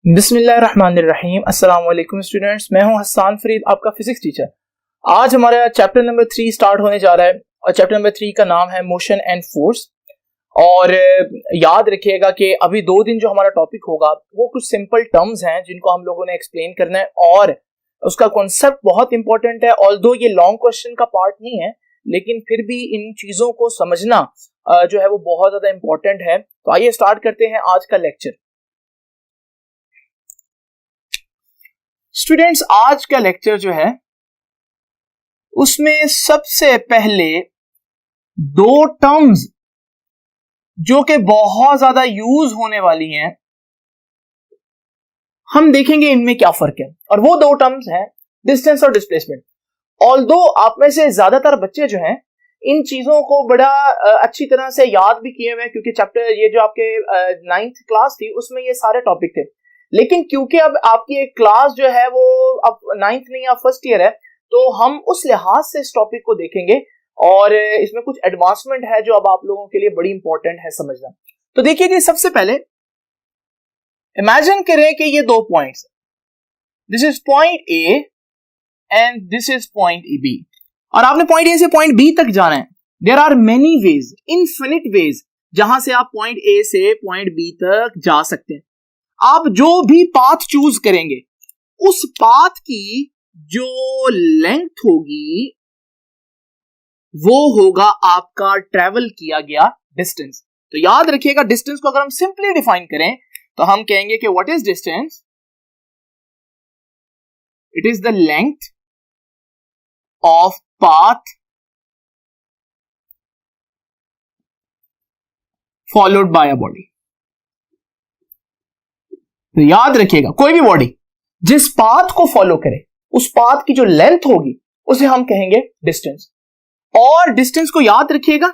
बिस्मिल्लाहिर्रहमानिर्रहीम। अस्सलाम वालेकुम स्टूडेंट्स, मैं हूं हसन फरीद, आपका फिजिक्स टीचर। आज हमारा चैप्टर नंबर 3 स्टार्ट होने जा रहा है और चैप्टर नंबर 3 का नाम है मोशन एंड फोर्स। और याद रखिएगा कि अभी 2 दिन जो हमारा टॉपिक होगा वो कुछ सिंपल टर्म्स हैं जिनको हम लोगों ने एक्सप्लेन करना है और उसका कॉन्सेप्ट बहुत इंपॉर्टेंट है। ऑल्दो ये लॉन्ग क्वेश्चन का पार्ट नहीं है, लेकिन फिर भी इन चीजों को समझना जो है वो बहुत ज्यादा इंपॉर्टेंट है। तो आइए स्टार्ट करते हैं आज का लेक्चर। स्टूडेंट्स, आज का लेक्चर जो है उसमें सबसे पहले 2 टर्म्स जो कि बहुत ज्यादा यूज होने वाली हैं, हम देखेंगे इनमें क्या फर्क है। और वो 2 टर्म्स हैं डिस्टेंस और डिस्प्लेसमेंट। ऑल्दो आप में से ज्यादातर बच्चे जो हैं इन चीजों को बड़ा अच्छी तरह से याद भी किए हुए हैं, क्योंकि चैप्टर ये जो आपके 9th क्लास थी उसमें ये सारे टॉपिक थे। लेकिन क्योंकि अब आपकी एक क्लास जो है वो अब 9th नहीं या फर्स्ट ईयर है, तो हम उस लिहाज से इस टॉपिक को देखेंगे और इसमें कुछ एडवांसमेंट है जो अब आप लोगों के लिए बड़ी इंपॉर्टेंट है समझना। तो देखिए जी, सबसे पहले इमेजिन करें कि ये 2 points, this is point A and this is point B, और आपने पॉइंट ए से पॉइंट बी तक जाना है। There are many ways, infinite ways, जहां से आप पॉइंट ए से पॉइंट बी तक जा सकते हैं। आप जो भी पाथ चूज करेंगे उस पाथ की जो लेंथ होगी वो होगा आपका ट्रेवल किया गया डिस्टेंस। तो याद रखिएगा, डिस्टेंस को अगर हम सिंपली डिफाइन करें तो हम कहेंगे कि what is distance? It is the length of path followed by a body. तो याद रखिएगा, कोई भी बॉडी जिस पाथ को फॉलो करे उस पाथ की जो लेंथ होगी उसे हम कहेंगे डिस्टेंस। और डिस्टेंस को याद रखिएगा,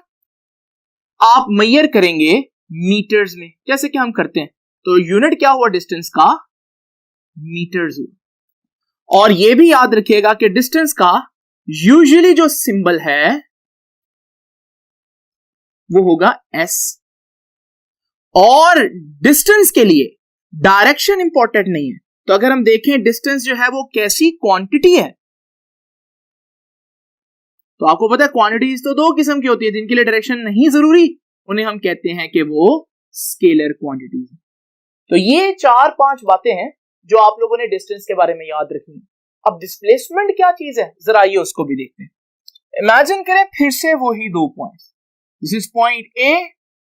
आप मेजर करेंगे मीटर्स में, जैसे कि हम करते हैं। तो यूनिट क्या हुआ डिस्टेंस का? मीटर्स हुआ। और यह भी याद रखिएगा कि डिस्टेंस का यूजुअली जो सिंबल है वो होगा एस। और डिस्टेंस के लिए डायरेक्शन इंपॉर्टेंट नहीं है। तो अगर हम देखें डिस्टेंस जो है वो कैसी क्वांटिटी है, तो आपको पता है क्वांटिटीज तो 2 किस्म की होती है, जिनके लिए डायरेक्शन नहीं जरूरी, उन्हें हम कहते हैं कि वो स्केलर क्वांटिटीज। तो ये 4-5 बातें हैं जो आप लोगों ने डिस्टेंस के बारे में याद रखनी। अब डिस्प्लेसमेंट क्या चीज है, जरा आइए उसको भी देखते हैं। इमेजिन करें फिर से वही 2 points, this is point A,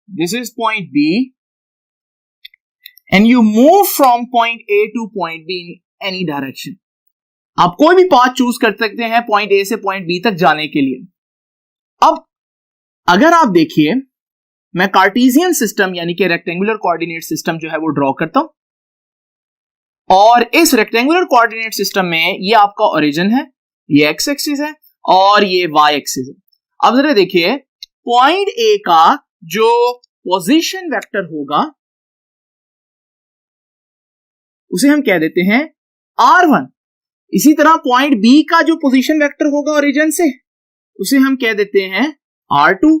this is point B, and you move from point A to point B in any direction. आप कोई भी पाथ चूज कर सकते हैं पॉइंट A से पॉइंट B तक जाने के लिए। अब अगर आप देखिए, मैं कार्टेशियन सिस्टम यानी कि रेक्टेंगुलर कोऑर्डिनेट सिस्टम जो है वो ड्रॉ करता हूं, और इस रेक्टेंगुलर कोऑर्डिनेट सिस्टम में ये आपका ओरिजिन है, ये एक्स एक्सिस है और ये वाई एक्सिस है। अब जरा देखिए, पॉइंट A का जो पोजीशन वेक्टर होगा उसे हम कह देते हैं R1। इसी तरह पॉइंट B का जो पोजीशन वेक्टर होगा ओरिजिन से उसे हम कह देते हैं R2।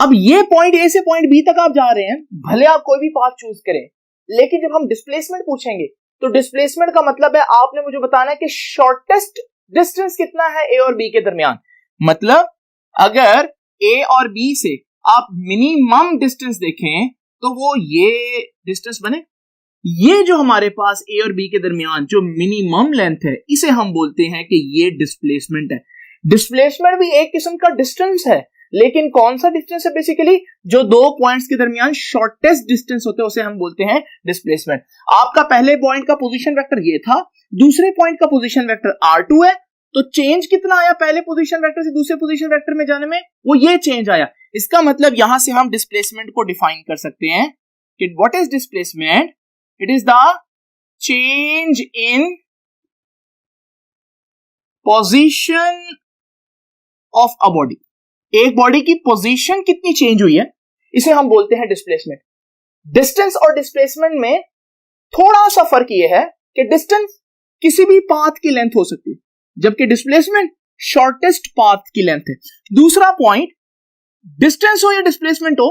अब ये पॉइंट A से पॉइंट B तक आप जा रहे हैं, भले आप कोई भी पाथ चूज करें, लेकिन जब हम डिस्प्लेसमेंट पूछेंगे तो डिस्प्लेसमेंट का मतलब है आपने मुझे बताना है कि शॉर्टेस्ट डिस्टेंस कितना है A और B के दरमियान। मतलब अगर A और B से आप मिनिमम डिस्टेंस देखें तो वो ये डिस्टेंस बने। ये जो हमारे पास A और B के दरमियान जो मिनिमम लेंथ है इसे हम बोलते हैं कि ये डिस्प्लेसमेंट है। डिस्प्लेसमेंट भी एक किस्म का डिस्टेंस है, लेकिन कौन सा डिस्टेंस है? बेसिकली जो 2 पॉइंट्स के दरमियान शॉर्टेस्ट डिस्टेंस होता है उसे हम बोलते हैं डिस्प्लेसमेंट। आपका पहले पॉइंट का पोजीशन वेक्टर ये था, दूसरे पॉइंट का पोजीशन वेक्टर R2 है, तो चेंज कितना आया पहले पोजीशन वेक्टर से दूसरे पोजीशन वेक्टर में जाने में? वो ये चेंज आया। इसका मतलब यहां से हम डिस्प्लेसमेंट को डिफाइन कर सकते हैं कि what is displacement? It is the change in position of a body. एक बॉडी की पोजीशन कितनी चेंज हुई है, इसे हम बोलते हैं डिस्प्लेसमेंट। डिस्टेंस और डिस्प्लेसमेंट में थोड़ा सा फर्क यह है कि डिस्टेंस किसी भी पाथ की लेंथ हो सकती है, जबकि डिस्प्लेसमेंट शॉर्टेस्ट पाथ की लेंथ है। दूसरा पॉइंट, डिस्टेंस हो या डिस्प्लेसमेंट हो,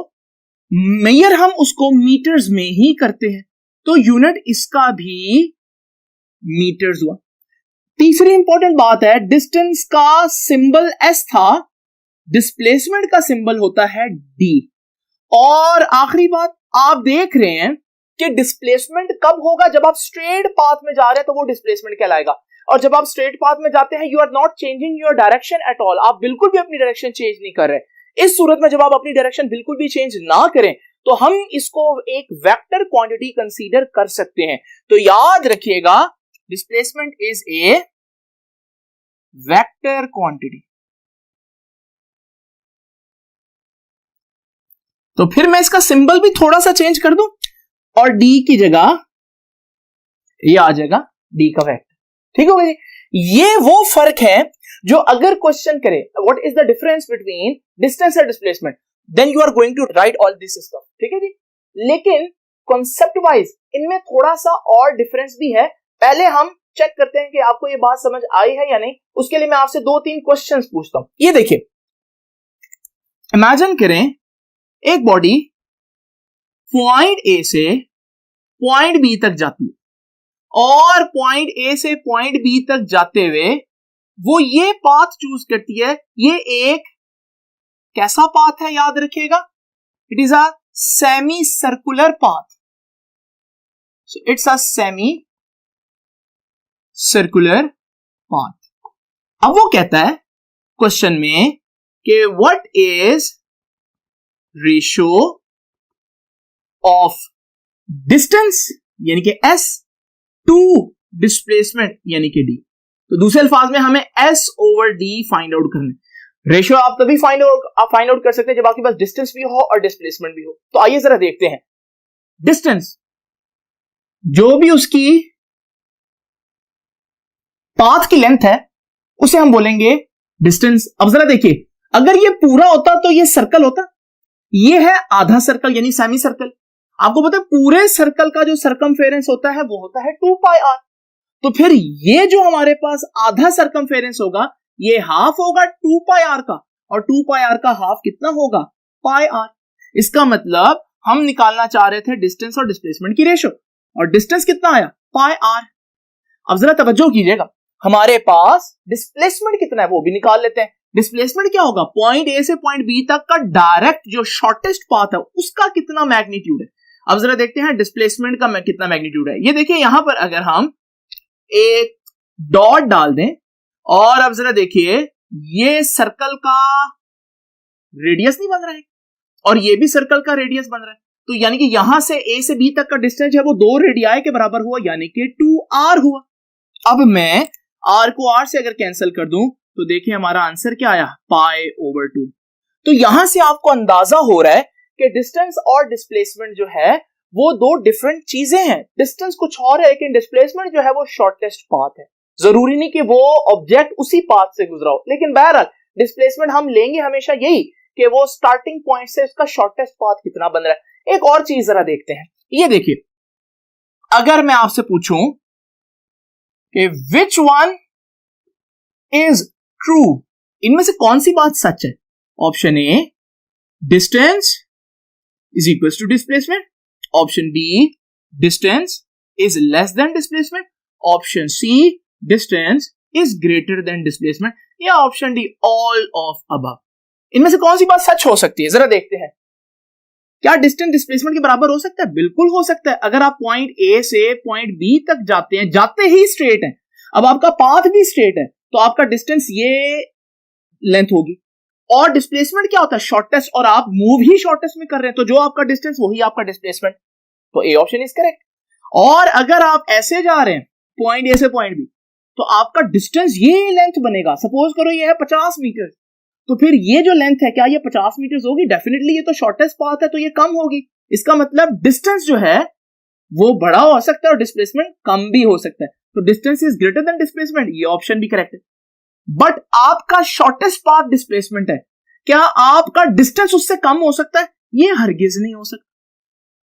मेजर हम उसको मीटर्स में ही करते हैं। तो यूनिट इसका भी मीटर्स हुआ। तीसरी इंपॉर्टेंट बात है, डिस्टेंस का सिंबल एस था, डिस्प्लेसमेंट का सिंबल होता है डी। और आखिरी बात, आप देख रहे हैं कि डिस्प्लेसमेंट कब होगा, जब आप स्ट्रेट पाथ में जा रहे हैं तो वो डिस्प्लेसमेंट कहलाएगा। और जब आप स्ट्रेट पाथ में जाते हैं, you are not changing your direction at all, आप बिल्कुल भी अपनी डायरेक्शन चेंज नहीं कर रहे। इस सूरत में जब आप अपनी डायरेक्शन बिल्कुल भी चेंज ना करें तो हम इसको एक वेक्टर क्वांटिटी कंसीडर कर सकते हैं। तो याद रखिएगा, displacement is a vector quantity. तो फिर मैं इसका सिंबल भी थोड़ा सा चेंज कर दूं और डी की जगह ये आ जाएगा डी का वेक्टर। ठीक हो गया। ये वो फर्क है जो अगर क्वेश्चन करे what is the difference between distance and displacement, then you are going to write all this system. ठीक है जी। लेकिन कॉन्सेप्ट वाइज इनमें थोड़ा सा और डिफरेंस भी है। पहले हम चेक करते हैं कि आपको ये बात समझ आई है या नहीं। उसके लिए मैं आपसे 2-3 क्वेश्चंस पूछता हूं। ये देखिए, इमेजिन करें एक बॉडी पॉइंट ए से पॉइंट बी तक जाती है और पॉइंट ए से पॉइंट बी तक जाते हुए वो ये पाथ चूज करती है। ये एक कैसा पाथ है, याद रखिएगा, it is a semi circular path. So it's a semi circular path. अब वो कहता है क्वेश्चन में कि what is ratio of distance यानी कि एस टू डिस्प्लेसमेंट यानी कि डी। तो दूसरे अल्फाज में हमें S over D find out करना है। रेशियो आप तभी फाइंड आउट कर सकते हैं जब आपके पास डिस्टेंस भी हो और डिस्प्लेसमेंट भी हो। तो आइए जरा देखते हैं। डिस्टेंस जो भी उसकी पाथ की लेंथ है उसे हम बोलेंगे डिस्टेंस। अब जरा देखिए, अगर ये पूरा होता तो ये सर्कल होता, ये है आधा सर्कल यानी सेमी सर्कल। आपको पता है पूरे सर्कल का जो सर्कमफेरेंस होता है वो होता है 2 पाई आर। तो फिर ये जो हमारे पास आधा सर्कमफेरेंस होगा ये हाफ होगा 2 पाई आर का, और 2 पाई आर का हाफ कितना होगा, पाई आर। इसका मतलब हम निकालना चाह रहे थे डिस्टेंस और डिस्प्लेसमेंट की रेशो, और डिस्टेंस कितना आया, पाई आर। अब जरा तवज्जो कीजिएगा, हमारे पास डिस्प्लेसमेंट कितना है वो भी निकाल लेते हैं। डिस्प्लेसमेंट क्या होगा, पॉइंट ए से पॉइंट बी तक का डायरेक्ट जो शॉर्टेस्ट पाथ है उसका कितना मैग्नीट्यूड है। अब जरा देखते हैं डिस्प्लेसमेंट का कितना मैग्नीट्यूड है। ये देखिए, यहां पर अगर हम एक डॉट डाल दें और अब जरा देखिए ये सर्कल का रेडियस नहीं बन रहा है और ये भी सर्कल का रेडियस बन रहा है, तो यानी कि यहां से ए से बी तक का डिस्टेंस है वो 2 रेडियाई के बराबर हुआ यानी कि 2r हुआ। अब मैं r को r से अगर कैंसिल कर दूं तो देखिए हमारा आंसर क्या आया, पाई ओवर 2। तो यहां से आपको अंदाजा हो रहा है कि डिस्टेंस और डिस्प्लेसमेंट जो है वो 2 डिफरेंट चीजें हैं। डिस्टेंस कुछ और है लेकिन डिस्प्लेसमेंट जो है वो शॉर्टेस्ट पाथ है। जरूरी नहीं कि वो ऑब्जेक्ट उसी पाथ से गुजरा हो, लेकिन बहरहाल डिस्प्लेसमेंट हम लेंगे हमेशा यही कि वो स्टार्टिंग पॉइंट से उसका शॉर्टेस्ट पाथ कितना बन रहा है। एक और चीज जरा देखते हैं। ये देखिए, अगर मैं आपसे पूछूं कि विच वन इज ट्रू, इनमें से कौन सी बात सच है। Option A, distance is equal to displacement. Option B, distance is less than displacement. Option C, distance is greater than displacement. या option D, all of above. इनमें से कौन सी बात सच हो सकती है, जरा देखते हैं। क्या डिस्टेंस डिस्प्लेसमेंट के बराबर हो सकता है? बिल्कुल हो सकता है। अगर आप पॉइंट ए से पॉइंट बी तक जाते हैं, जाते ही स्ट्रेट है, अब आपका पाथ भी स्ट्रेट है, तो आपका डिस्टेंस ये लेंथ होगी। और डिस्प्लेसमेंट क्या होता है, शॉर्टेस्ट, और आप मूव ही शॉर्टेस्ट में कर रहे हैं, तो जो आपका डिस्टेंस वही आपका डिस्प्लेसमेंट। तो ए ऑप्शन इज करेक्ट। और अगर आप ऐसे जा रहे हैं पॉइंट ए से पॉइंट बी, तो आपका डिस्टेंस ये लेंथ बनेगा। सपोज करो ये है 50 मीटर, तो फिर ये जो लेंथ है क्या ये 50 मीटर होगी? डेफिनेटली, ये तो शॉर्टेस्ट पाथ है तो ये कम होगी। इसका मतलब डिस्टेंस जो है वो बड़ा हो सकता है और डिस्प्लेसमेंट कम भी हो सकता है। तो distance is greater than displacement, ये ऑप्शन भी करेक्ट है। बट आपका शॉर्टेस्ट पाथ डिस्प्लेसमेंट है, क्या आपका डिस्टेंस उससे कम हो सकता है? ये हरगिज नहीं हो सकता।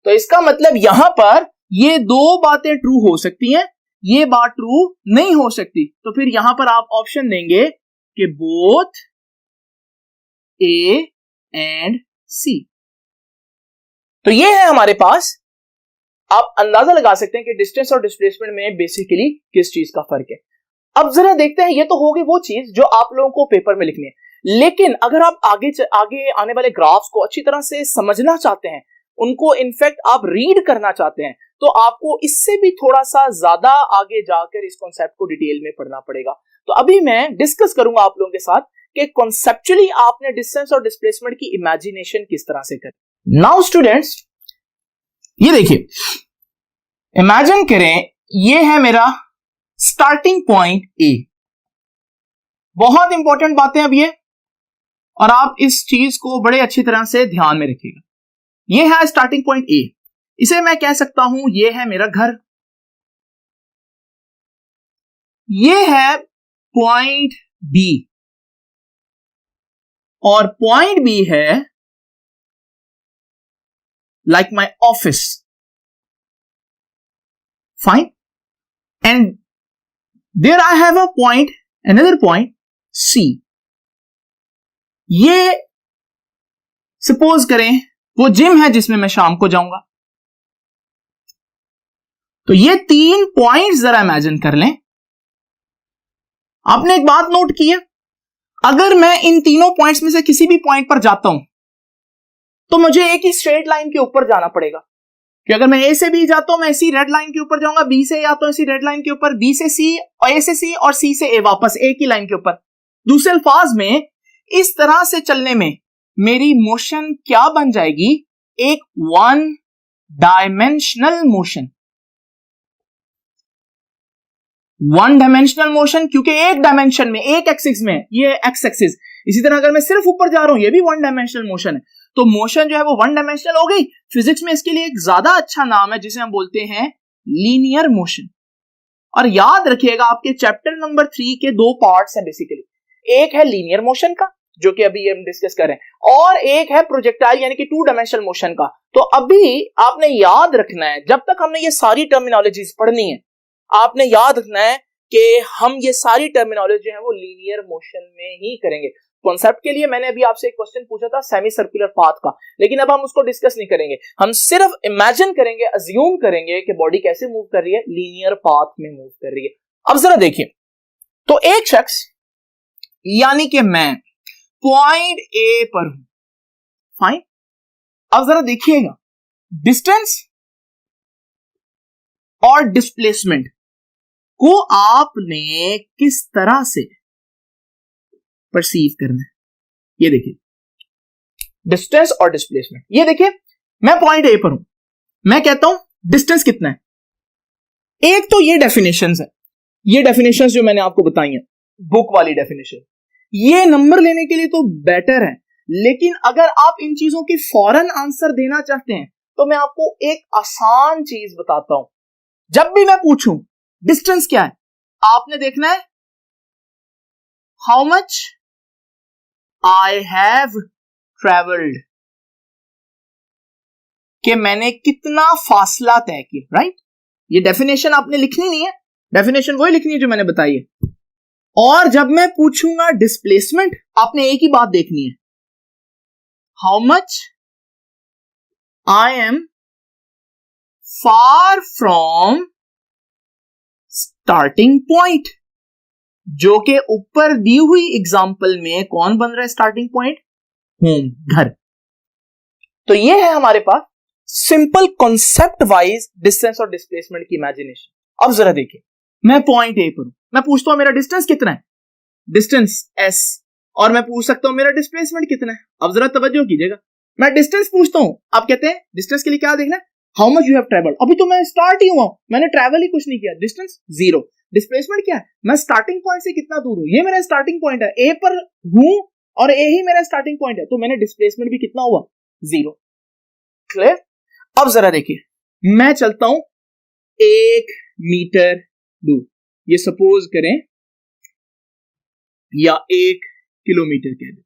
तो इसका मतलब यहां पर ये 2 बातें ट्रू हो सकती हैं, ये बात ट्रू नहीं हो सकती। तो फिर यहां पर आप ऑप्शन देंगे कि बोथ ए एंड सी। तो ये है हमारे पास आप अंदाजा लगा सकते हैं कि डिस्टेंस और डिस्प्लेसमेंट में बेसिकली किस चीज का फर्क है। अब जरा देखते हैं, ये तो होगी वो चीज जो आप लोगों को पेपर में लिखनी है, लेकिन अगर आप आगे आने वाले ग्राफ्स को अच्छी तरह से समझना चाहते हैं, उनको इनफैक्ट आप रीड करना चाहते हैं, तो आपको इससे भी थोड़ा सा ज्यादा आगे जाकर इस कॉन्सेप्ट को डिटेल में पढ़ना पड़ेगा। तो अभी मैं डिस्कस करूंगा आप लोगों के साथ कि कॉन्सेप्चुअली आपने डिस्टेंस और डिस्प्लेसमेंट की इमेजिनेशन किस तरह से करें। नाउ स्टूडेंट्स, ये देखिए, इमेजिन करें ये है मेरा स्टार्टिंग पॉइंट ए। बहुत इंपॉर्टेंट बातें अब ये, और आप इस चीज को बड़े अच्छी तरह से ध्यान में रखिएगा। ये है स्टार्टिंग पॉइंट ए, इसे मैं कह सकता हूं ये है मेरा घर, ये है पॉइंट बी, और पॉइंट बी है like my office, fine, and there I have a point, another point C. ये सपोज करें वो जिम है जिसमें मैं शाम को जाऊंगा। तो ये 3 पॉइंट्स जरा इमेजिन कर लें। आपने एक बात नोट की है, अगर मैं इन तीनों पॉइंट्स में से किसी भी पॉइंट पर जाता हूं तो मुझे एक ही स्ट्रेट लाइन के ऊपर जाना पड़ेगा, कि अगर मैं ए से बी जाता हूं मैं इसी रेड लाइन के ऊपर जाऊंगा, बी से जाता हूं इसी रेड लाइन के ऊपर, बी से सी और ए से सी और सी से ए, वापस एक ही लाइन के ऊपर। दूसरे अल्फाज में इस तरह से चलने में मेरी मोशन क्या बन जाएगी, एक 1 डायमेंशनल मोशन। 1 डायमेंशनल मोशन, क्योंकि एक डायमेंशन में, एक एक्सिस में, ये एक्स एक्सिस। इसी तरह अगर मैं सिर्फ ऊपर जा रहा हूं, ये भी 1 डायमेंशनल मोशन है, तो मोशन जो है वो 1 डायमेंशनल हो गई। फिजिक्स में इसके लिए एक ज्यादा अच्छा नाम है जिसे हम बोलते हैं लीनियर मोशन। और याद रखिएगा आपके चैप्टर नंबर 3 के 2 पार्ट्स हैं बेसिकली, एक है लीनियर मोशन का जो कि अभी हम डिस्कस कर रहे हैं, और एक है प्रोजेक्टाइल यानी कि 2 डायमेंशनल मोशन का। तो अभी आपने याद रखना है, जब तक हमने ये सारी टर्मिनोलॉजीज पढ़नी है, आपने याद रखना है कि हम ये सारी टर्मिनोलॉजी है वो लीनियर मोशन में ही करेंगे। कॉन्सेप्ट के लिए मैंने अभी आपसे एक क्वेश्चन पूछा था सेमी सर्कुलर पाथ का, लेकिन अब हम उसको डिस्कस नहीं करेंगे, हम सिर्फ इमेजिन करेंगे, अज्यूम करेंगे कि बॉडी कैसे मूव कर रही है, लीनियर पाथ में मूव कर रही है। अब जरा देखिए, तो एक शख्स यानी कि मैं पॉइंट ए पर हूं, फाइन। अब जरा देखिएगा, डिस्टेंस और डिस्प्लेसमेंट को आपने किस तरह से परसीव करना है। ये देखिए, डिस्टेंस और डिस्प्लेसमेंट। ये देखिए, मैं पॉइंट ए पर हूं, मैं कहता हूं डिस्टेंस कितना है। एक तो ये डेफिनेशंस है, ये डेफिनेशंस जो मैंने आपको बताई हैं, बुक वाली डेफिनेशन, ये नंबर लेने के लिए तो बेटर है, लेकिन अगर आप इन चीजों की फौरन आंसर देना चाहते हैं तो मैं आपको एक आसान चीज बताता हूं। जब भी मैं पूछूं डिस्टेंस क्या है, आपने देखना है how much I have travelled, कि मैंने कितना फासला तय किया, राइट। ये डेफिनेशन आपने लिखनी नहीं है, डेफिनेशन वही लिखनी है जो मैंने बताई है। और जब मैं पूछूंगा डिस्प्लेसमेंट, आपने एक ही बात देखनी है, how much I am far from starting point, जो कि ऊपर दी हुई एग्जांपल में कौन बन रहा है स्टार्टिंग पॉइंट, होम, घर। तो ये है हमारे पास सिंपल कॉन्सेप्ट वाइज डिस्टेंस और डिस्प्लेसमेंट की इमेजिनेशन। अब जरा देखिए, मैं पॉइंट ए पर हूं, मैं पूछता हूं मेरा डिस्टेंस कितना है, डिस्टेंस एस, और मैं पूछ सकता हूं मेरा डिस्प्लेसमेंट कितना है। अब जरा तवज्जो कीजिएगा, मैं डिस्टेंस पूछता हूं, आप कहते हैं डिस्टेंस के लिए क्या देखना है, how much you have travelled. अभी तो मैं स्टार्ट ही हुआ, मैंने ट्रेवल ही कुछ नहीं किया, डिस्टेंस 0। डिस्प्लेसमेंट क्या है, मैं स्टार्टिंग पॉइंट से कितना दूर हूं, ये मेरा स्टार्टिंग पॉइंट है, ए पर हूं और ए ही मेरा स्टार्टिंग पॉइंट है, तो मैंने डिस्प्लेसमेंट भी कितना हुआ, 0। क्लियर। अब जरा देखिए, मैं चलता हूं 1 मीटर दूर, ये सपोज करें, या 1 किलोमीटर कह दें।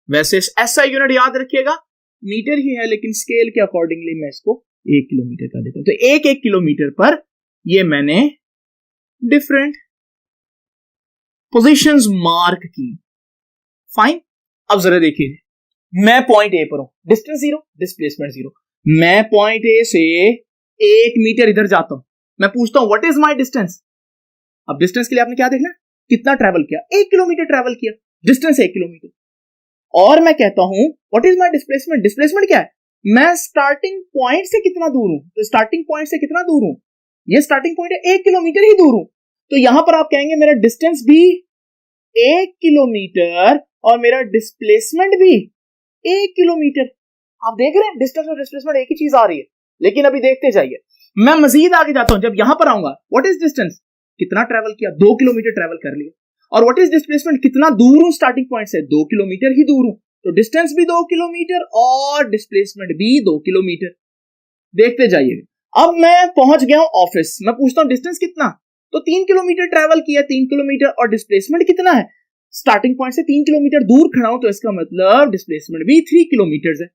वैसे ऐसा यूनिट याद रखिएगा, मीटर ही है, लेकिन स्केल के अकॉर्डिंगली मैं इसको 1 किलोमीटर का देता हूं। तो 1 किलोमीटर पर ये मैंने डिफरेंट पोजीशंस मार्क की, फाइन। अब जरा देखिए, मैं पॉइंट ए पर हूं, डिस्टेंस 0, डिस्प्लेसमेंट 0, मैं पॉइंट ए से 1 मीटर इधर जाता हूं, मैं पूछता हूं व्हाट इज माय डिस्टेंस। अब डिस्टेंस के लिए आपने क्या देखना, कितना ट्रैवल किया, 1 किलोमीटर ट्रैवल किया, डिस्टेंस 1 किलोमीटर। और मैं कहता हूं what is my displacement, displacement क्या है, मैं स्टार्टिंग पॉइंट से कितना दूर हूं, तो स्टार्टिंग पॉइंट से कितना दूर हूं, ये स्टार्टिंग पॉइंट है 1 किलोमीटर ही दूर हूं, तो यहां पर आप कहेंगे मेरा डिस्टेंस भी 1 किलोमीटर और मेरा डिस्प्लेसमेंट भी 1 किलोमीटर। आप देख रहे हैं डिस्टेंस और डिस्प्लेसमेंट एक ही चीज आ रही है, लेकिन अभी देखते जाइए। मैं मजीद आगे जाता हूं, जब यहां पर आऊंगा व्हाट इज डिस्टेंस, कितना ट्रैवल किया, 2 किलोमीटर ट्रैवल कर लिया, और व्हाट इज डिस्प्लेसमेंट, कितना दूर हूं स्टार्टिंग पॉइंट से, 2 किलोमीटर ही दूर हूं, तो डिस्टेंस भी 2 किलोमीटर और डिस्प्लेसमेंट भी 2 किलोमीटर। देखते जाइएगा। अब मैं पहुंच गया हूं ऑफिस, मैं पूछता हूं डिस्टेंस कितना, तो 3 किलोमीटर ट्रैवल किया, 3 किलोमीटर, और डिस्प्लेसमेंट कितना है, स्टार्टिंग पॉइंट से 3 किलोमीटर दूर खड़ा हूं, तो इसका मतलब डिस्प्लेसमेंट भी 3 किलोमीटर है।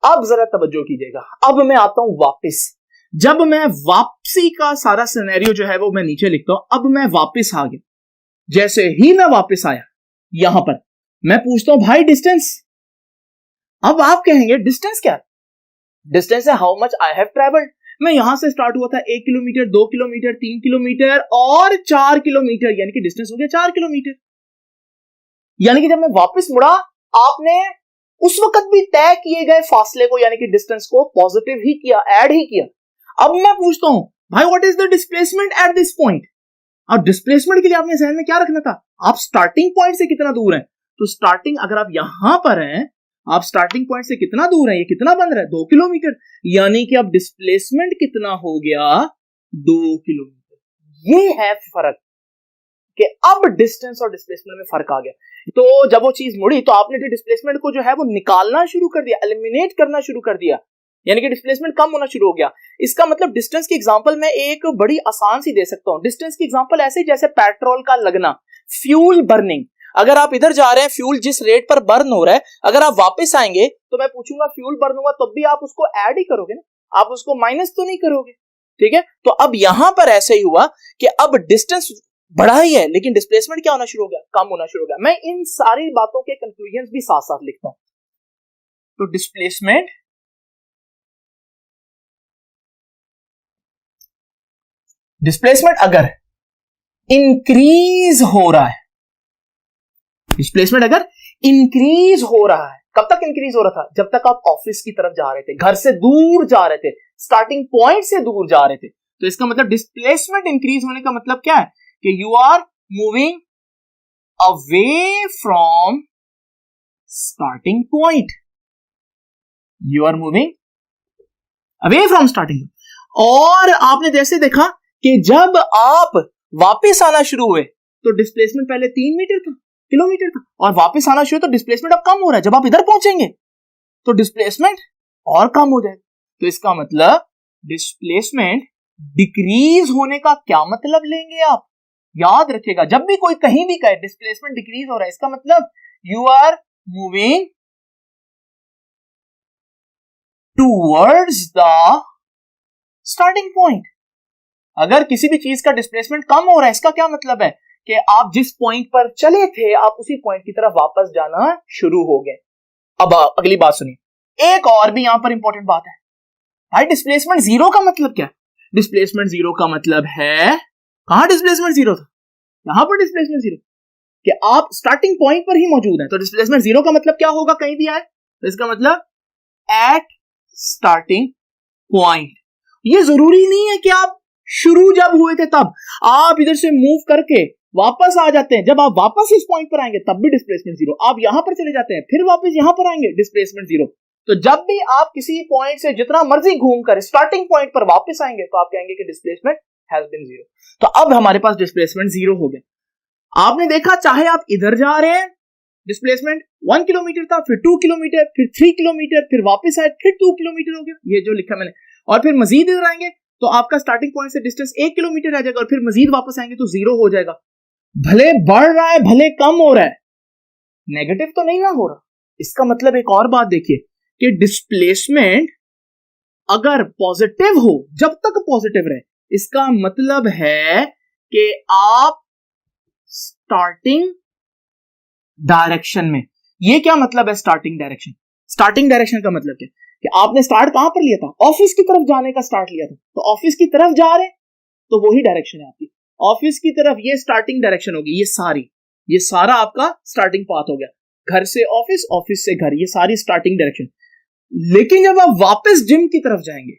अब जरा तवज्जो कीजिएगा, अब मैं आता हूं वापस। जब मैं वापसी का सारा सिनेरियो जो है वो मैं नीचे लिखता हूं, अब मैं वापस आ गया, जैसे ही मैं वापस आया यहां पर मैं पूछता हूं भाई डिस्टेंस। अब आप कहेंगे डिस्टेंस क्या है, डिस्टेंस है how much I have travelled. मैं यहां से स्टार्ट हुआ था 1 किलोमीटर, 2 किलोमीटर, 3 किलोमीटर और 4 किलोमीटर, यानी कि डिस्टेंस हो गया 4 किलोमीटर। यानी कि जब मैं वापस मुड़ा, आपने उस वक्त भी तय किए गए फासले को यानी कि डिस्टेंस को पॉजिटिव ही किया, ऐड ही किया। अब मैं पूछता हूं भाई what is the displacement at this point. अब डिस्प्लेसमेंट के लिए आपने ध्यान में क्या रखना था, आप स्टार्टिंग पॉइंट से कितना दूर हैं, तो स्टार्टिंग अगर आप यहां पर हैं, आप स्टार्टिंग पॉइंट से कितना दूर है, ये कितना बन रहा है 2 किलोमीटर, यानी कि अब डिस्प्लेसमेंट कितना हो गया 2 किलोमीटर। ये है फर्क कि अब डिस्टेंस और डिस्प्लेसमेंट में फर्क आ गया। तो जब वो चीज मुड़ी तो आपने डिस्प्लेसमेंट को जो है वो निकालना शुरू कर दिया, एलिमिनेट करना शुरू कर दिया, यानी कि डिस्प्लेसमेंट कम होना शुरू हो गया। इसका मतलब डिस्टेंस की एग्जांपल मैं एक बड़ी आसान सी दे सकता हूं। डिस्टेंस की एग्जांपल ऐसे जैसे पेट्रोल का लगना, फ्यूल बर्निंग। अगर आप इधर जा रहे हैं, फ्यूल जिस रेट पर बर्न हो रहा है, अगर आप वापस आएंगे तो मैं पूछूंगा फ्यूल बर्न हुआ, तब भी आप उसको ऐड ही करोगे ना, आप उसको माइनस तो नहीं करोगे, ठीक है। तो अब यहां पर ऐसे ही हुआ कि अब डिस्टेंस बढ़ा ही है, लेकिन डिस्प्लेसमेंट क्या होना शुरू हो गया, कम होना शुरू हो गया। मैं इन सारी बातों के कंक्लूजन भी साथ साथ लिखता हूं। तो डिस्प्लेसमेंट अगर इंक्रीज हो रहा है, डिस्प्लेसमेंट अगर इंक्रीज हो रहा है, कब तक इंक्रीज हो रहा था, जब तक आप ऑफिस की तरफ जा रहे थे, घर से दूर जा रहे थे, स्टार्टिंग पॉइंट से दूर जा रहे थे। तो इसका मतलब डिस्प्लेसमेंट इंक्रीज होने का मतलब क्या है कि you are moving away from starting point, you are moving away from starting. और आपने जैसे देखा कि जब आप वापस आना शुरू हुए तो डिस्प्लेसमेंट पहले 3 मीटर था, किलोमीटर था, और वापस आना शुरू तो डिस्प्लेसमेंट अब कम हो रहा है। जब आप इधर पहुंचेंगे तो डिस्प्लेसमेंट और कम हो जाएगा। तो इसका मतलब डिस्प्लेसमेंट डिक्रीज होने का क्या मतलब लेंगे आप, याद रखिएगा। जब भी कोई कहीं भी कहे डिस्प्लेसमेंट डिक्रीज हो रहा है, इसका मतलब you are moving towards the starting point. अगर किसी भी चीज का डिस्प्लेसमेंट कम हो रहा है, इसका क्या मतलब है कि आप जिस पॉइंट पर चले थे आप उसी पॉइंट की तरफ वापस जाना शुरू हो गए। अब अगली बात सुनिए, एक और भी यहां पर इंपॉर्टेंट बात है भाई, डिस्प्लेसमेंट जीरो का मतलब क्या है। डिस्प्लेसमेंट जीरो का मतलब है, कहां डिस्प्लेसमेंट जीरो था, यहां पर डिस्प्लेसमेंट जीरो, कि आप स्टार्टिंग पॉइंट पर ही मौजूद हैं। तो डिस्प्लेसमेंट जीरो का मतलब क्या होगा, कहीं भी आए तो इसका मतलब एट स्टार्टिंग पॉइंट। ये जरूरी नहीं है कि आप शुरू जब हुए थे तब, आप इधर से मूव करके वापस आ जाते हैं, जब आप वापस इस पॉइंट पर आएंगे तब भी डिस्प्लेसमेंट जीरो। आप यहां पर चले जाते हैं फिर वापस यहां पर आएंगे, डिस्प्लेसमेंट जीरो। तो जब भी आप किसी पॉइंट से जितना मर्जी घूमकर स्टार्टिंग पॉइंट पर वापस आएंगे तो आप कहेंगे कि डिस्प्लेसमेंट हैज बीन जीरो। तो अब हमारे पास डिस्प्लेसमेंट जीरो हो गया। आपने देखा चाहे आप इधर जा रहे हैं, डिस्प्लेसमेंट 1 किलोमीटर था, फिर 2 किलोमीटर, फिर 3 किलोमीटर, फिर वापस आए, फिर 2 किलोमीटर हो गया, ये जो लिखा मैंने। और फिर मजीद इधर आएंगे तो आपका स्टार्टिंग पॉइंट से डिस्टेंस 1 किलोमीटर रह जाएगा, और फिर मजीद वापस आएंगे तो जीरो हो जाएगा। भले बढ़ रहा है भले कम हो रहा है, नेगेटिव तो नहीं ना हो रहा। इसका मतलब एक और बात देखिए कि डिस्प्लेसमेंट अगर पॉजिटिव हो, जब तक पॉजिटिव रहे, इसका मतलब है कि आप स्टार्टिंग डायरेक्शन में। ये क्या मतलब है स्टार्टिंग डायरेक्शन, स्टार्टिंग डायरेक्शन का मतलब क्या कि आपने स्टार्ट कहां पर लिया था, ऑफिस की तरफ जाने का स्टार्ट लिया था, तो ऑफिस की तरफ जा रहे हैं तो वही डायरेक्शन है आपकी, ऑफिस की तरफ ये स्टार्टिंग डायरेक्शन होगी, ये सारा आपका स्टार्टिंग पाथ हो गया, घर से ऑफिस, ऑफिस से घर, ये सारी स्टार्टिंग डायरेक्शन। लेकिन जब आप वापस जिम की तरफ जाएंगे,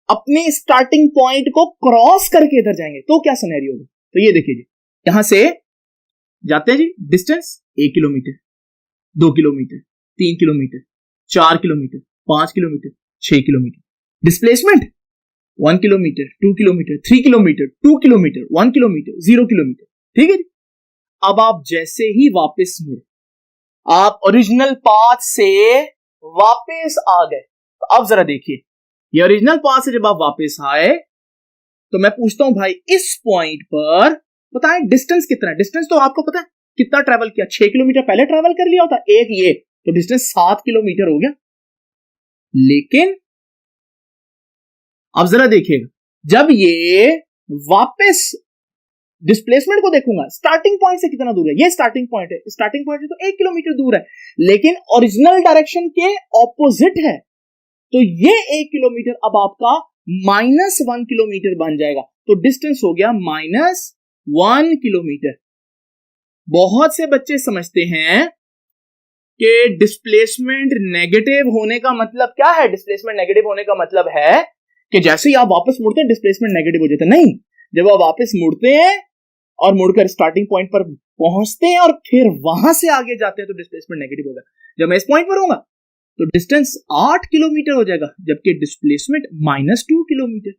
अपने स्टार्टिंग पॉइंट को क्रॉस करके इधर जाएंगे, तो क्या सिनेरियो होगा? तो ये देखिए जी, यहां से जाते हैं जी, distance 1 kilometre, 2 kilometre, 3 kilometre, 4 kilometre, 5 kilometre, 6 kilometre, displacement 1 kilometre, 2 kilometre, 3 kilometre, 2 kilometre, 1 kilometre, 0 kilometre, ठीक है जी। अब आप जैसे ही वापस मुड़े, आप ओरिजिनल पाथ से वापस आ गए, तो अब जरा देखिए, ये ओरिजिनल पाथ से जब आप वापस आए तो मैं पूछता हूं भाई, इस पॉइंट पर बताएं डिस्टेंस कितना है? डिस्टेंस तो आपको पता है कितना ट्रेवल किया, 6 किलोमीटर पहले ट्रेवल कर लिया होता, एक ये तो डिस्टेंस 7 किलोमीटर हो गया। लेकिन अब जरा देखिएगा, जब ये वापस डिस्प्लेसमेंट को देखूंगा, स्टार्टिंग पॉइंट से कितना दूर है, ये स्टार्टिंग पॉइंट है, स्टार्टिंग पॉइंट से तो 1 किलोमीटर दूर है, लेकिन ओरिजिनल डायरेक्शन के ऑपोजिट है, तो ये 1 किलोमीटर अब आपका -1 किलोमीटर बन जाएगा, तो डिस्टेंस हो गया -1 किलोमीटर। बहुत से बच्चे समझते हैं कि डिस्प्लेसमेंट नेगेटिव होने का मतलब क्या है? डिस्प्लेसमेंट नेगेटिव होने का मतलब है कि जैसे ही आप वापस मुड़ते हैं डिस्प्लेसमेंट नेगेटिव हो जाता है। नहीं, जब आप वापस मुड़ते हैं और मुड़कर स्टार्टिंग पॉइंट पर पहुंचते हैं और फिर वहां से आगे जाते हैं तो डिस्प्लेसमेंट नेगेटिव होगा। जब मैं इस पॉइंट पर होऊंगा तो डिस्टेंस 8 किलोमीटर हो जाएगा, जबकि डिस्प्लेसमेंट -2 किलोमीटर,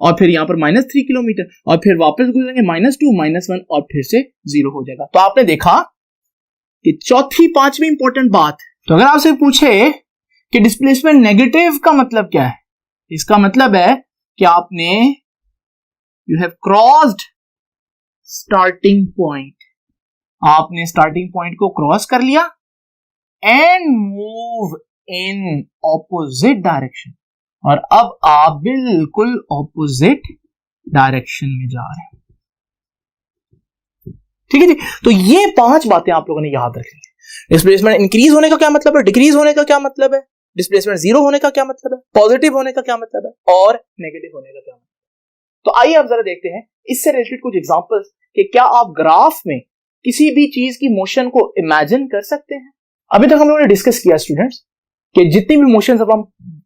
और फिर यहां पर -3 किलोमीटर, और फिर वापस गुजरेंगे -2, -1 और फिर से 0 हो जाएगा। तो आपने देखा कि चौथी पांचवी इंपॉर्टेंट बात, तो अगर आपसे पूछे कि डिस्प्लेसमेंट नेगेटिव का मतलब क्या है, इसका मतलब है कि आपने you have crossed starting point, आपने स्टार्टिंग पॉइंट को क्रॉस कर लिया and move in opposite direction, और अब आप बिल्कुल ऑपोजिट डायरेक्शन में जा रहे हैं। ठीक है जी, तो ये 5 बातें आप लोगों ने याद रखनी है। डिस्प्लेसमेंट इंक्रीज होने का क्या मतलब है, डिक्रीज होने का क्या मतलब है, डिस्प्लेसमेंट 0 होने का क्या मतलब है, पॉजिटिव होने का क्या मतलब है, और नेगेटिव होने का क्या मतलब है। तो आइए अब जरा देखते हैं इससे रिलेटेड कुछ एग्जांपल्स कि क्या आप ग्राफ में किसी भी चीज की मोशन को इमेजिन कर सकते हैं। अभी तक हम लोगों ने डिस्कस किया स्टूडेंट्स कि जितनी भी मोशंस अब हम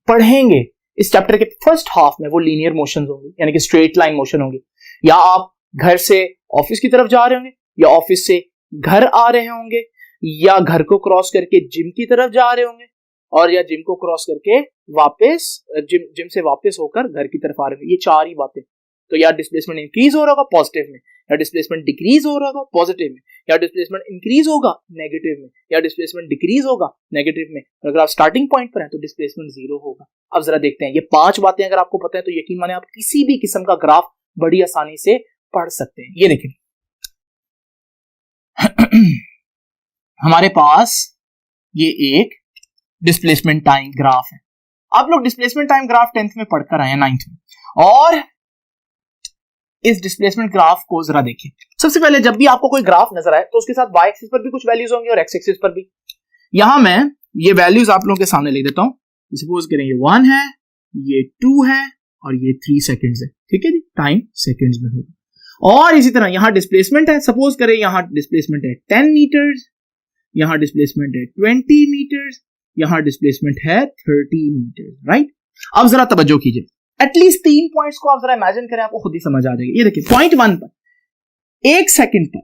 पढ़ेंगे इस चैप्टर के फर्स्ट हाफ में वो लीनियर मोशंस होंगे, यानी कि स्ट्रेट लाइन मोशन होंगे, या आप घर से ऑफिस की तरफ जा रहे होंगे, या ऑफिस से घर आ रहे होंगे, या घर को क्रॉस करके जिम की तरफ जा रहे होंगे, और या जिम को क्रॉस करके वापस जिम से वापस होकर घर की तरफ आ रहे होंगे। ये 4 ही बातें। तो या डिस्प्लेसमेंट इंक्रीज हो रहा होगा पॉजिटिव में, या डिस्प्लेसमेंट डिक्रीज हो रहा होगा पॉजिटिव में, या डिस्प्लेसमेंट इंक्रीज होगा नेगेटिव में, या डिस्प्लेसमेंट डिक्रीज होगा नेगेटिव में। और अगर आप स्टार्टिंग पॉइंट पर हैं तो डिस्प्लेसमेंट 0 होगा। अब जरा देखते हैं, ये 5 बातें अगर आपको पता है तो यकीन माने आप किसी भी किस्म का ग्राफ बड़ी आसानी से पढ़ सकते हैं। ये देखें, हमारे पास ये एक डिस्प्लेसमेंट टाइम ग्राफ है। आप लोग डिस्प्लेसमेंट टाइम ग्राफ 10th में पढ़कर आए हैं, 9th में, और इस डिस्प्लेसमेंट ग्राफ को जरा देखिए। सबसे पहले जब भी आपको कोई ग्राफ नजर आए तो उसके साथ वाई एक्सिस पर भी कुछ वैल्यूज होंगी और एक्स एक्सिस पर भी। यहां मैं ये वैल्यूज आप लोगों के सामने लिख देता हूं। सपोज करें ये 1 है, ये 2 है और ये 3 सेकंड्स है। ठीक है जी, टाइम सेकंड्स में होगा। और इसी तरह यहां डिस्प्लेसमेंट है, सपोज करें यहां डिस्प्लेसमेंट है 10 मीटर्स, यहां डिस्प्लेसमेंट है 20 मीटर्स, यहां डिस्प्लेसमेंट है 30 मीटर्स, राइट। अब जरा तवज्जो कीजिए, एटलीस्ट 3 पॉइंट्स को आप जरा इमेजिन करें, आपको खुद ही समझ आ जाएगी। ये देखिए, पॉइंट 1 पर 1 सेकंड पर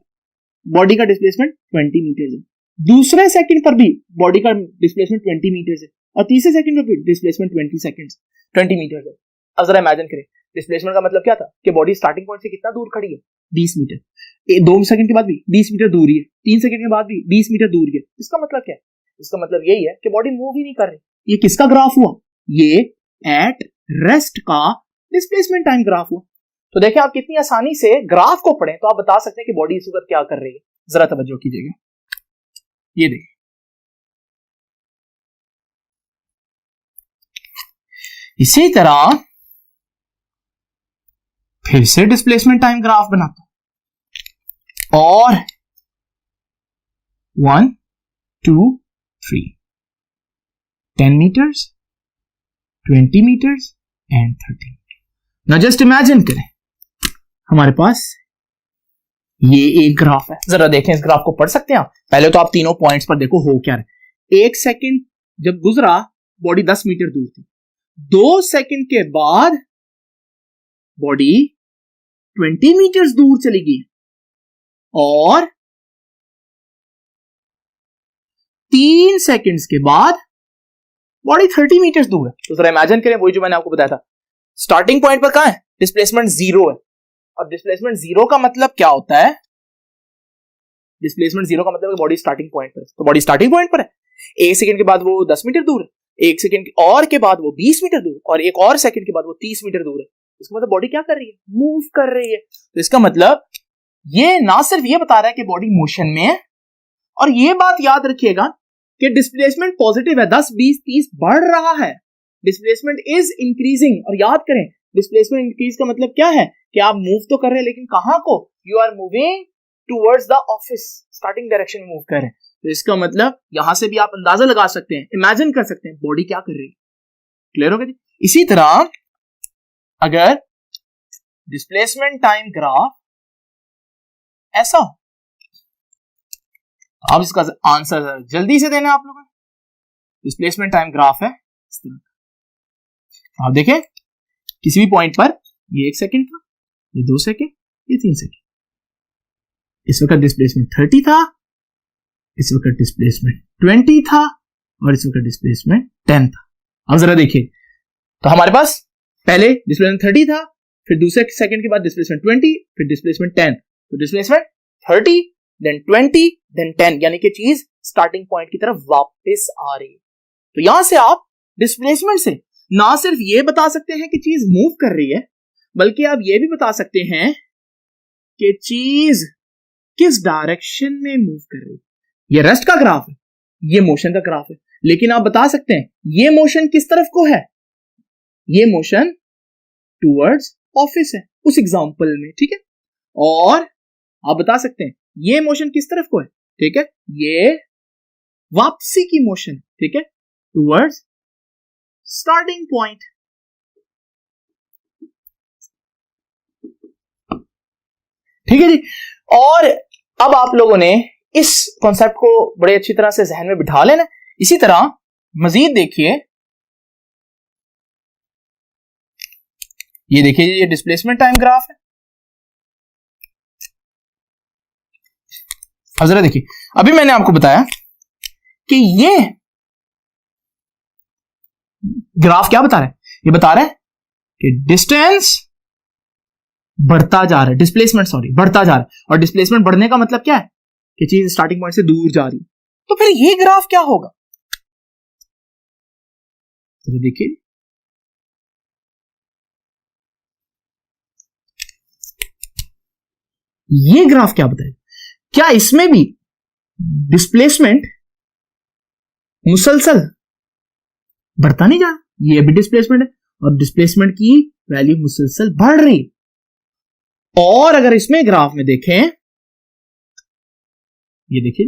बॉडी का डिस्प्लेसमेंट 20 मीटर है, दूसरे सेकंड पर भी बॉडी का डिस्प्लेसमेंट 20 मीटर है, और तीसरे सेकंड पर भी डिस्प्लेसमेंट 20 मीटर है। अब जरा इमेजिन करें, डिस्प्लेसमेंट का मतलब क्या था कि बॉडी स्टार्टिंग पॉइंट से कितना दूर खड़ी है, 20 मीटर, 2 सेकंड के बाद भी 20 मीटर दूर है, 3 सेकंड के बाद भी 20 मीटर दूर है। इसका मतलब क्या है? इसका मतलब यही है कि बॉडी मूव ही नहीं कर रही। ये किसका ग्राफ हुआ? ये एट रेस्ट का डिस्प्लेसमेंट टाइम ग्राफ हुआ। तो देखिए, आप कितनी आसानी से ग्राफ को पढ़ें तो आप बता सकते हैं कि बॉडी इस वक्त क्या कर रही है। जरा तवज्जो कीजिएगा, ये देखिए, इसी तरह फिर से डिस्प्लेसमेंट टाइम ग्राफ बनाता हूं, और 1 2 3 10 मीटर्स 20 मीटर्स एंड 30 मीटर। ना जस्ट इमेजिन करें हमारे पास ये एक ग्राफ है, जरा देखें इस ग्राफ को पढ़ सकते हैं आप। पहले तो आप तीनों पॉइंट्स पर देखो हो क्या रहा है। 1 सेकंड जब गुजरा बॉडी 10 मीटर दूर थी, 2 सेकंड के बाद बॉडी 20 मीटर्स दूर चली गई और 3 सेकंड्स के बाद बॉडी 30 मीटर्स दूर है। तो जरा इमेजिन करें वही जो मैंने आपको बताया था, स्टार्टिंग पॉइंट पर कहां है, डिस्प्लेसमेंट 0 है। और डिस्प्लेसमेंट 0 का मतलब क्या होता है, डिस्प्लेसमेंट 0 का मतलब बॉडी स्टार्टिंग पॉइंट पर है। तो बॉडी स्टार्टिंग पॉइंट पर है, 1 सेकंड के बाद वो 10 मीटर दूर है, 1 सेकंड और के बाद वो 20 मीटर दूर, और एक और सेकंड के बाद वो 30 मीटर दूर है। इसका मतलब बॉडी क्या कर रही है, मूव कर रही है। तो इसका मतलब ये ना सिर्फ ये बता रहा है कि बॉडी मोशन में है, और ये बात याद रखिएगा कि डिस्प्लेसमेंट पॉजिटिव है, 10 20 30 बढ़ रहा है, डिस्प्लेसमेंट इज इंक्रीजिंग। और याद करें डिस्प्लेसमेंट इंक्रीज का मतलब क्या है कि आप मूव तो कर रहे हैं, लेकिन कहां को, you are moving towards the office, starting direction में मूव कर रहे हैं। तो इसका मतलब यहां से भी आप अंदाजा लगा सकते हैं, इमेजिन कर सकते हैं बॉडी क्या कर रही है। क्लियर हो गया जी। इसी तरह अगर डिस्प्लेसमेंट टाइम ग्राफ ऐसा हो, अब इसका आंसर जल्दी से देना आप लोगों को। डिस्प्लेसमेंट टाइम ग्राफ है इस तरह, आप देखें किसी भी पॉइंट पर ये 1 सेकंड था, ये 2 सेकंड, ये 3 सेकंड, इस वक्त डिस्प्लेसमेंट 30 था, इस वक्त डिस्प्लेसमेंट 20 था, और इस वक्त डिस्प्लेसमेंट 10 था। अब जरा देखिए, तो हमारे पास पहले डिस्प्लेसमेंट 30 था, फिर दूसरे सेकंड के बाद डिस्प्लेसमेंट 20, फिर डिस्प्लेसमेंट 10। तो डिस्प्लेसमेंट 30 देन 20 देन 10, यानी कि चीज स्टार्टिंग पॉइंट की तरफ वापस आ रही है। तो यहां से आप डिस्प्लेसमेंट से ना सिर्फ ये बता सकते हैं कि चीज मूव कर रही है, बल्कि आप ये भी बता सकते हैं कि चीज किस डायरेक्शन में मूव कर रही है। ये रेस्ट का ग्राफ है, ये मोशन का ग्राफ है, लेकिन आप बता सकते हैं ये मोशन किस तरफ को है, ये मोशन टूवर्ड्स ऑफिस है उस एग्जांपल में, ठीक है। और आप बता सकते हैं ये मोशन किस तरफ को है, ठीक है, ये वापसी की मोशन, ठीक है, टूवर्ड्स स्टार्टिंग पॉइंट। ठीक है जी। और अब आप लोगों ने इस कॉन्सेप्ट को बड़े अच्छी तरह से जहन में बिठा लेना। इसी तरह मजीद देखिए, ये देखिए ये डिस्प्लेसमेंट टाइम ग्राफ है। अब जरा देखिए, अभी मैंने आपको बताया कि ये ग्राफ क्या बता रहा है, ये बता रहा है कि डिस्टेंस बढ़ता जा रहा है, डिस्प्लेसमेंट सॉरी बढ़ता जा रहा है, और डिस्प्लेसमेंट बढ़ने का मतलब क्या है कि चीज स्टार्टिंग पॉइंट से दूर जा रही है। तो फिर ये ग्राफ क्या होगा, तो देखिए ये ग्राफ क्या बताएगा, क्या इसमें भी डिस्प्लेसमेंट मुसलसल बढ़ता नहीं जा रहा, ये भी डिस्प्लेसमेंट है और डिस्प्लेसमेंट की वैल्यू मुसलसल बढ़ रही है। और अगर इसमें ग्राफ में देखें, ये देखिए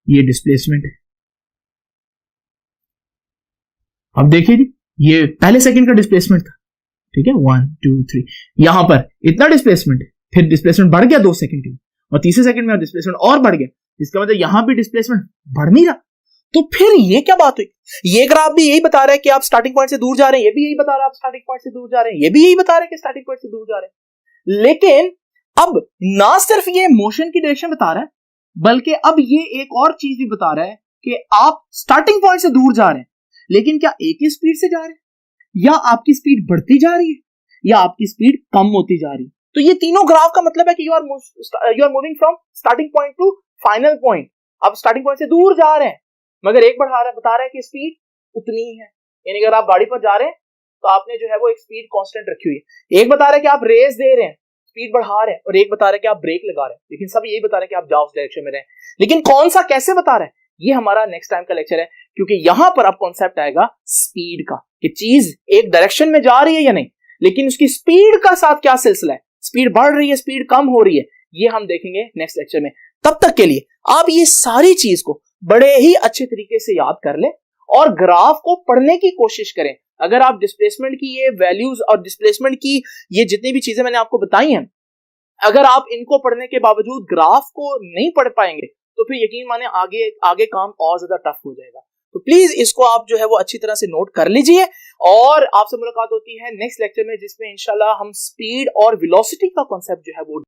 ये डिस्प्लेसमेंट है, अब देखिए जी ये पहले सेकंड का डिस्प्लेसमेंट था, ठीक है 1 2 3, यहां पर इतना डिस्प्लेसमेंट है, फिर डिस्प्लेसमेंट बढ़ गया 2 सेकंड के लिए, और तीसरे सेकंड में डिस्प्लेसमेंट और बढ़ गया, इसका मतलब यहां भी डिस्प्लेसमेंट बढ़ नहीं रहा। तो फिर ये क्या बात हुई, ये ग्राफ भी यही बता रहा है कि आप स्टार्टिंग पॉइंट से दूर जा रहे हैं, ये भी यही बता रहा है आप स्टार्टिंग पॉइंट से दूर जा रहे हैं, ये भी यही बता रहा है कि स्टार्टिंग पॉइंट से दूर जा रहे हैं। लेकिन अब ना सिर्फ ये मोशन की डायरेक्शन बता रहा है, बल्कि अब ये एक और चीज भी बता रहा है कि आप स्टार्टिंग पॉइंट से दूर जा रहे हैं, लेकिन क्या एक ही स्पीड से जा रहे हैं, या आपकी स्पीड बढ़ती जा रही है, या आपकी स्पीड कम होती जा रही है। तो ये तीनों ग्राफ का मतलब है कि you are moving from starting point to final point. आप स्टार्टिंग पॉइंट से दूर जा रहे हैं, मगर एक बता रहा है कि स्पीड उतनी ही है, यानी अगर आप गाड़ी पर जा रहे हैं तो आपने जो है वो एक स्पीड कांस्टेंट रखी हुई है। एक बता रहा है कि आप रेस दे रहे हैं, स्पीड बढ़ा रहे हैं, और एक बता रहा है कि आप ब्रेक लगा रहे हैं, लेकिन सब यही बता रहे हैं कि आप जाओ उस डायरेक्शन में रहें। लेकिन कौन सा कैसे बता रहा है, ये हमारा नेक्स्ट टाइम का लेक्चर है, क्योंकि यहां पर अब कॉन्सेप्ट आएगा स्पीड का, कि चीज एक डायरेक्शन में जा रही है या नहीं, लेकिन उसकी स्पीड का साथ क्या सिलसिला है, स्पीड बढ़ रही है, स्पीड कम हो रही है, ये हम देखेंगे नेक्स्ट लेक्चर में। तब तक के लिए आप ये सारी चीज को बड़े ही अच्छे तरीके से याद कर लें, और ग्राफ को पढ़ने की कोशिश करें। अगर आप डिस्प्लेसमेंट की ये वैल्यूज और डिस्प्लेसमेंट की ये जितनी भी चीजें मैंने आपको बताई हैं, अगर आप इनको पढ़ने के बावजूद ग्राफ को नहीं पढ़ पाएंगे तो फिर यकीन माने आगे काम और ज्यादा टफ हो जाएगा। तो प्लीज इसको आप जो है वो अच्छी तरह से नोट कर लीजिए और आपसे मुलाकात होती है नेक्स्ट लेक्चर में, जिसमें इंशाल्लाह हम स्पीड और वेलोसिटी का कॉन्सेप्ट जो है वो